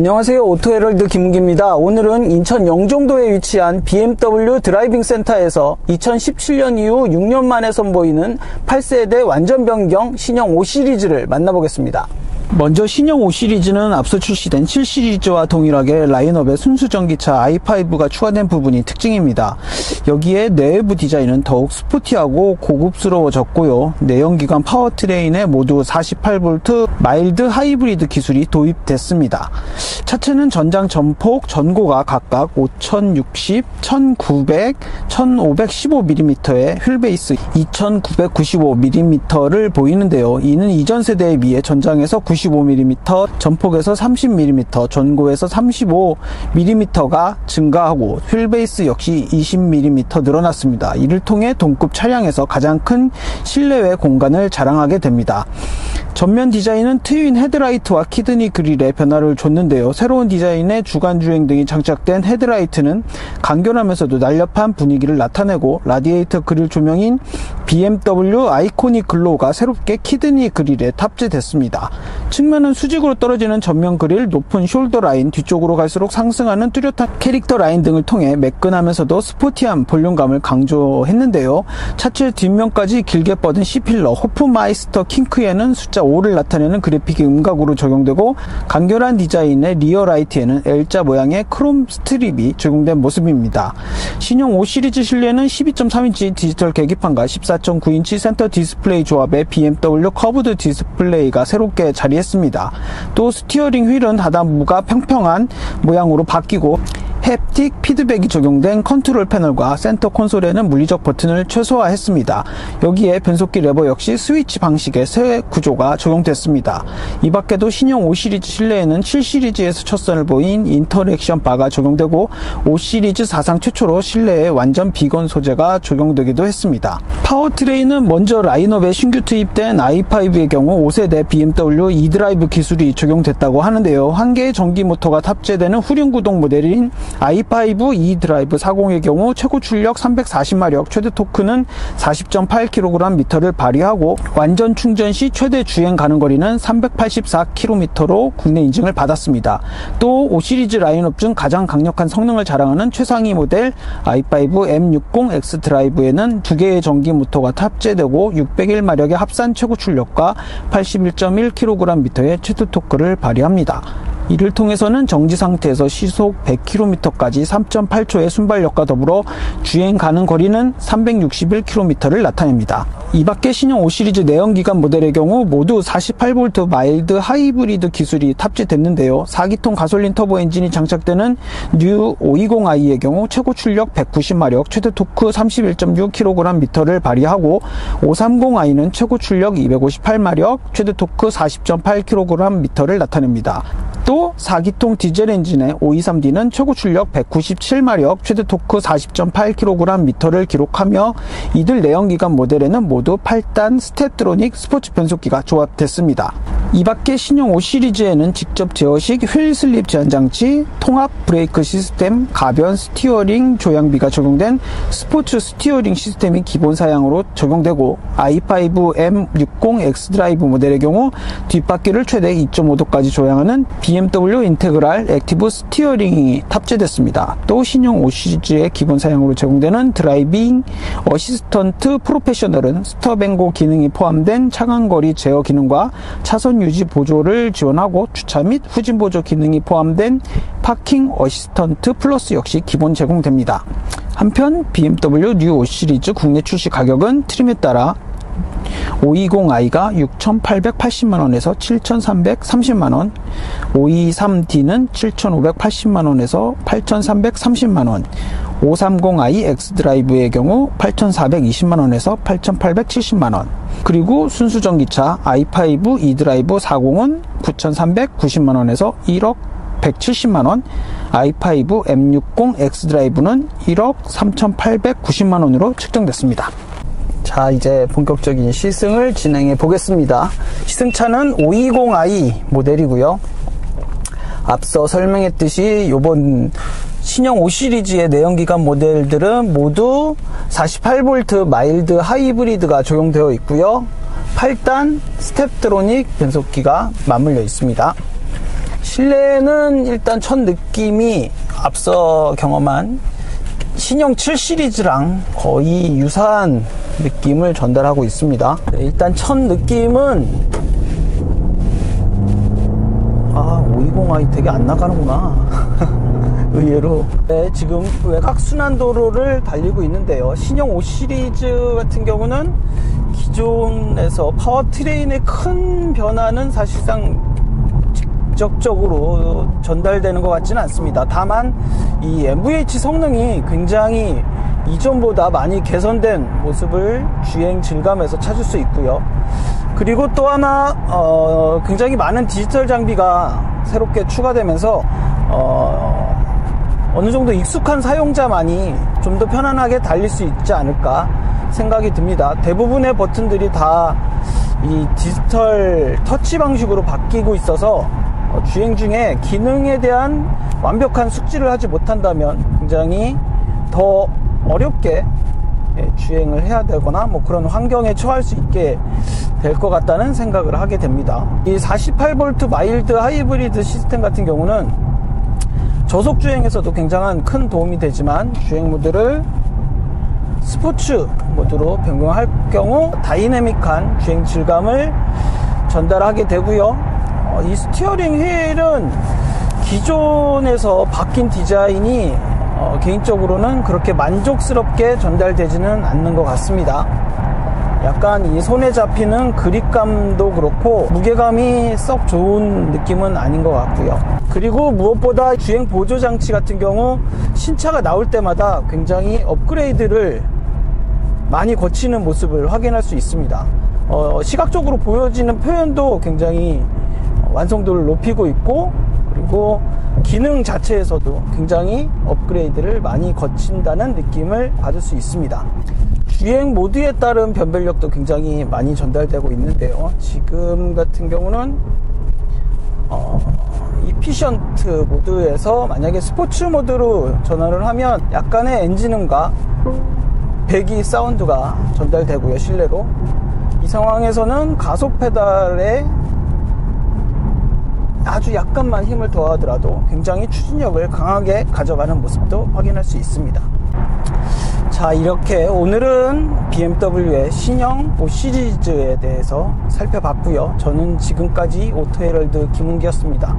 안녕하세요. 오토헤럴드 김은기입니다. 오늘은 인천 영종도에 위치한 BMW 드라이빙 센터에서 2017년 이후 6년 만에 선보이는 8세대 완전 변경 신형 5 시리즈를 만나보겠습니다. 먼저 신형 5 시리즈는 앞서 출시된 7 시리즈와 동일하게 라인업에 순수 전기차 i5가 추가된 부분이 특징입니다. 여기에 내외부 디자인은 더욱 스포티하고 고급스러워졌고요. 내연기관 파워트레인에 모두 48V 마일드 하이브리드 기술이 도입됐습니다. 차체는 전장 전폭, 전고가 각각 5060, 1900, 1515mm에 휠베이스 2995mm를 보이는데요. 이는 이전 세대에 비해 전장에서 95mm, 전폭에서 30mm, 전고에서 35mm가 증가하고 휠베이스 역시 20mm 늘어났습니다. 이를 통해 동급 차량에서 가장 큰 실내외 공간을 자랑하게 됩니다. 전면 디자인은 트윈 헤드라이트와 키드니 그릴에 변화를 줬는데요. 새로운 디자인의 주간 주행등이 장착된 헤드라이트는 간결하면서도 날렵한 분위기를 나타내고, 라디에이터 그릴 조명인 BMW 아이코닉 글로우가 새롭게 키드니 그릴에 탑재됐습니다. 측면은 수직으로 떨어지는 전면 그릴, 높은 숄더 라인, 뒤쪽으로 갈수록 상승하는 뚜렷한 캐릭터 라인 등을 통해 매끈하면서도 스포티한 볼륨감을 강조했는데요. 차체 뒷면까지 길게 뻗은 C필러 호프마이스터 킹크에는 숫자 5를 나타내는 그래픽이 음각으로 적용되고, 간결한 디자인의 리어 라이트에는 L자 모양의 크롬 스트립이 적용된 모습입니다. 신형 5 시리즈 실내는 12.3인치 디지털 계기판과 14.9인치 센터 디스플레이 조합의 BMW 커브드 디스플레이가 새롭게 자리했습니다. 또 스티어링 휠은 하단부가 평평한 모양으로 바뀌고, 햅틱 피드백이 적용된 컨트롤 패널과 센터 콘솔에는 물리적 버튼을 최소화했습니다. 여기에 변속기 레버 역시 스위치 방식의 새 구조가 적용됐습니다. 이 밖에도 신형 5 시리즈 실내에는 7 시리즈에서 첫 선을 보인 인터랙션 바가 적용되고, 5 시리즈 사상 최초로 실내에 완전 비건 소재가 적용되기도 했습니다. 파워트레인은 먼저 라인업에 신규 투입된 i5의 경우 5세대 BMW e드라이브 기술이 적용됐다고 하는데요. 한 개의 전기 모터가 탑재되는 후륜구동 모델인 i5 e드라이브 40의 경우 최고 출력 340마력, 최대 토크는 40.8kgm를 발휘하고, 완전 충전 시 최대 주행 가능 거리는 384km로 국내 인증을 받았습니다. 또 5 시리즈 라인업 중 가장 강력한 성능을 자랑하는 최상위 모델 i5 M60X 드라이브에는 2개의 전기 모터가 탑재되고 601마력의 합산 최고 출력과 81.1kgm의 최대 토크를 발휘합니다. 이를 통해서는 정지 상태에서 시속 100km까지 3.8초의 순발력과 더불어 주행 가능 거리는 361km를 나타냅니다. 이 밖에 신형 5 시리즈 내연기관 모델의 경우 모두 48V 마일드 하이브리드 기술이 탑재됐는데요. 4기통 가솔린 터보 엔진이 장착되는 뉴 520i의 경우 최고 출력 190마력, 최대 토크 31.6kgm를 발휘하고, 530i는 최고 출력 258마력, 최대 토크 40.8kgm를 나타냅니다. 또 4기통 디젤 엔진의 523D는 최고 출력 197마력, 최대 토크 40.8kgm를 기록하며, 이들 내연기관 모델에는 모두 8단 스텝트로닉 스포츠 변속기가 조합됐습니다. 이 밖에 신형 5 시리즈에는 직접 제어식 휠 슬립 제한 장치, 통합 브레이크 시스템, 가변 스티어링 조향비가 적용된 스포츠 스티어링 시스템이 기본 사양으로 적용되고, i5 M60X 드라이브 모델의 경우 뒷바퀴를 최대 2.5도까지 조향하는 BMW 인테그랄 액티브 스티어링이 탑재됐습니다. 또 신형 5 시리즈의 기본 사양으로 제공되는 드라이빙 어시스턴트 프로페셔널은 스톱앤고 기능이 포함된 차간거리 제어 기능과 차선 유지 보조를 지원하고, 주차 및 후진 보조 기능이 포함된 파킹 어시스턴트 플러스 역시 기본 제공됩니다. 한편 BMW 뉴 5 시리즈 국내 출시 가격은 트림에 따라 520i가 6,880만원에서 7,330만원, 523D는 7,580만원에서 8,330만원, 530i X드라이브의 경우 8,420만원에서 8,870만원, 그리고 순수 전기차 i5 e드라이브 40은 9,390만원에서 1억 170만원, i5 M60 X드라이브는 1억 3,890만원으로 측정됐습니다. 자, 이제 본격적인 시승을 진행해 보겠습니다. 시승차는 520i 모델이고요. 앞서 설명했듯이 이번 신형 5 시리즈의 내연기관 모델들은 모두 48V 마일드 하이브리드가 적용되어 있고요. 8단 스텝트로닉 변속기가 맞물려 있습니다. 실내는 일단 첫 느낌이 앞서 경험한 신형 7 시리즈랑 거의 유사한 느낌을 전달하고 있습니다. 네, 일단 첫 느낌은 520i 되게 안 나가는구나. 의외로. 네, 지금 외곽 순환도로를 달리고 있는데요. 신형 5 시리즈 같은 경우는 기존에서 파워트레인의 큰 변화는 사실상 직접적으로 전달되는 것 같지는 않습니다. 다만 이 MVH 성능이 굉장히 이전보다 많이 개선된 모습을 주행 질감에서 찾을 수 있고요. 그리고 또 하나 굉장히 많은 디지털 장비가 새롭게 추가되면서 어느 정도 익숙한 사용자만이 좀 더 편안하게 달릴 수 있지 않을까 생각이 듭니다. 대부분의 버튼들이 다 이 디지털 터치 방식으로 바뀌고 있어서 주행 중에 기능에 대한 완벽한 숙지를 하지 못한다면 굉장히 더 어렵게 주행을 해야 되거나 뭐 그런 환경에 처할 수 있게 될 것 같다는 생각을 하게 됩니다. 이 48V 마일드 하이브리드 시스템 같은 경우는 저속 주행에서도 굉장한 큰 도움이 되지만 주행 모드를 스포츠 모드로 변경할 경우 다이내믹한 주행 질감을 전달하게 되고요. 이 스티어링 휠은 기존에서 바뀐 디자인이 개인적으로는 그렇게 만족스럽게 전달되지는 않는 것 같습니다. 약간 이 손에 잡히는 그립감도 그렇고 무게감이 썩 좋은 느낌은 아닌 것 같고요. 그리고 무엇보다 주행 보조 장치 같은 경우 신차가 나올 때마다 굉장히 업그레이드를 많이 거치는 모습을 확인할 수 있습니다. 시각적으로 보여지는 표현도 굉장히 완성도를 높이고 있고, 그리고 기능 자체에서도 굉장히 업그레이드를 많이 거친다는 느낌을 받을 수 있습니다. 주행 모드에 따른 변별력도 굉장히 많이 전달되고 있는데요. 지금 같은 경우는 이피션트 모드에서 만약에 스포츠 모드로 전환을 하면 약간의 엔진음과 배기 사운드가 전달되고요, 실내로. 이 상황에서는 가속 페달에 아주 약간만 힘을 더하더라도 굉장히 추진력을 강하게 가져가는 모습도 확인할 수 있습니다. 자, 이렇게 오늘은 BMW의 신형 5 시리즈에 대해서 살펴봤고요. 저는 지금까지 오토헤럴드 김은기였습니다.